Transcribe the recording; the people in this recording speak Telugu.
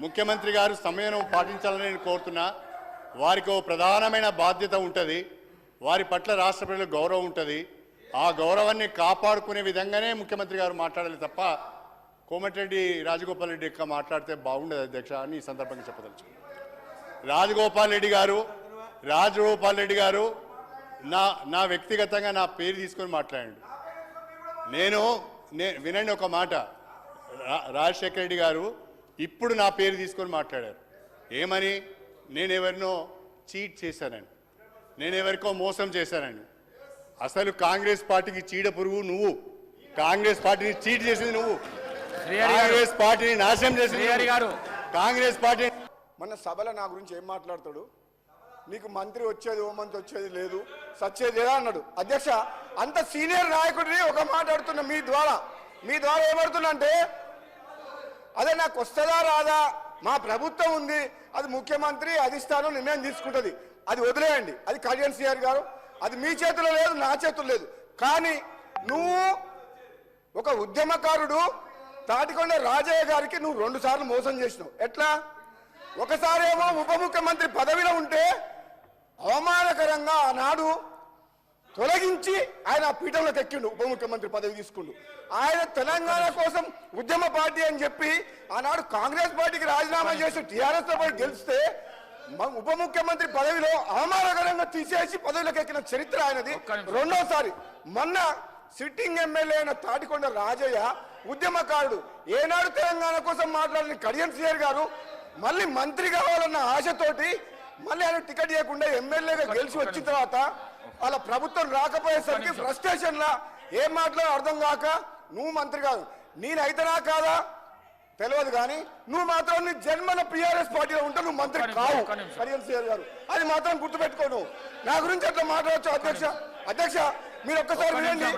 ముఖ్యమంత్రి గారు సమయం పాటించాలని నేను కోరుతున్నా. వారికి ఓ ప్రధానమైన బాధ్యత ఉంటుంది. వారి పట్ల రాష్ట్ర ప్రజలకు గౌరవం ఉంటుంది. ఆ గౌరవాన్ని కాపాడుకునే విధంగానే ముఖ్యమంత్రి గారు మాట్లాడాలి తప్ప కోమటిరెడ్డి రాజగోపాల్ రెడ్డి యొక్క మాట్లాడితే బాగుండదు అధ్యక్ష అని ఈ సందర్భంగా చెప్పదలుచు. రాజగోపాల్ రెడ్డి గారు నా వ్యక్తిగతంగా నా పేరు తీసుకొని మాట్లాడాడు. నేను వినండి ఒక మాట, రాజశేఖర రెడ్డి గారు ఇప్పుడు నా పేరు తీసుకొని మాట్లాడారు. ఏమని? నేను ఎవరినో చీట్ చేశానని, నేను ఎవరికో మోసం చేశానని. అసలు కాంగ్రెస్ పార్టీకి చీడ పురుగు నువ్వు. కాంగ్రెస్ పార్టీని చీట్ చేసింది నువ్వు. కాంగ్రెస్ పార్టీని నాశనం చేసింది కాంగ్రెస్ పార్టీ. మన సభలో నా గురించి ఏం మాట్లాడతాడు? నీకు మంత్రి వచ్చేది, హోంమంత్రి వచ్చేది లేదు, సచ్చేది లేదా అన్నాడు. అధ్యక్ష, అంత సీనియర్ నాయకుడిని ఒక మాట్లాడుతున్నా మీ ద్వారా ఏమడుతున్నా అంటే, అదే నాకు వస్తుందా రాదా, మా ప్రభుత్వం ఉంది, అది ముఖ్యమంత్రి అధిష్టానం నిర్ణయం తీసుకుంటుంది, అది వదిలేయండి, అది కళ్యాణ్ సిఆర్ గారు, అది మీ చేతిలో లేదు, నా చేతుల్లో లేదు. కానీ నువ్వు ఒక ఉద్యమకారుడు తాటికొండ రాజయ్య గారికి నువ్వు 2 సార్లు మోసం చేసినావు. ఎట్లా? ఒకసారి ఏమో ఉప ముఖ్యమంత్రి పదవిలో ఉంటే అవమానకరంగా ఆనాడు తొలగించి ఆయన పీఠంలోకి ఎక్కిండు, ఉప ముఖ్యమంత్రి పదవి తీసుకుండు. ఆయన తెలంగాణ కోసం ఉద్యమ పార్టీ అని చెప్పి ఆనాడు కాంగ్రెస్ పార్టీకి రాజీనామా చేసి టీఆర్ఎస్ పార్టీ గెలిస్తే ఉప ముఖ్యమంత్రి పదవిలో అవమానకరంగా తీసేసి పదవిలోకి ఎక్కిన చరిత్ర ఆయనది. రెండోసారి మొన్న సిట్టింగ్ ఎమ్మెల్యే అయిన తాటికొండ రాజయ్య ఉద్యమకారుడు, ఏనాడు తెలంగాణ కోసం మాట్లాడిన కడియం సిఆర్ గారు మళ్ళీ మంత్రి కావాలన్న ఆశతోటి మళ్ళీ ఆయన టికెట్ ఇవ్వకుండా ఎమ్మెల్యేగా గెలిచి వచ్చిన తర్వాత వాళ్ళ ప్రభుత్వం రాకపోయేసరికి ఫ్రస్ట్రేషన్ లా ఏం మాట్లాడో అర్థం కాక నువ్వు మంత్రి కాదు, నేనైతేనా కాదా తెలియదు, కానీ నువ్వు మాత్రం నీ జన్మల టీఆర్ఎస్ పార్టీలో ఉంటే నువ్వు మంత్రి కావు కడియం సిఆర్ గారు, అది మాత్రం గుర్తుపెట్టుకోను. నా గురించి అట్లా మాట్లాడచ్చు అధ్యక్ష. మీరు ఒక్కసారి వినండి.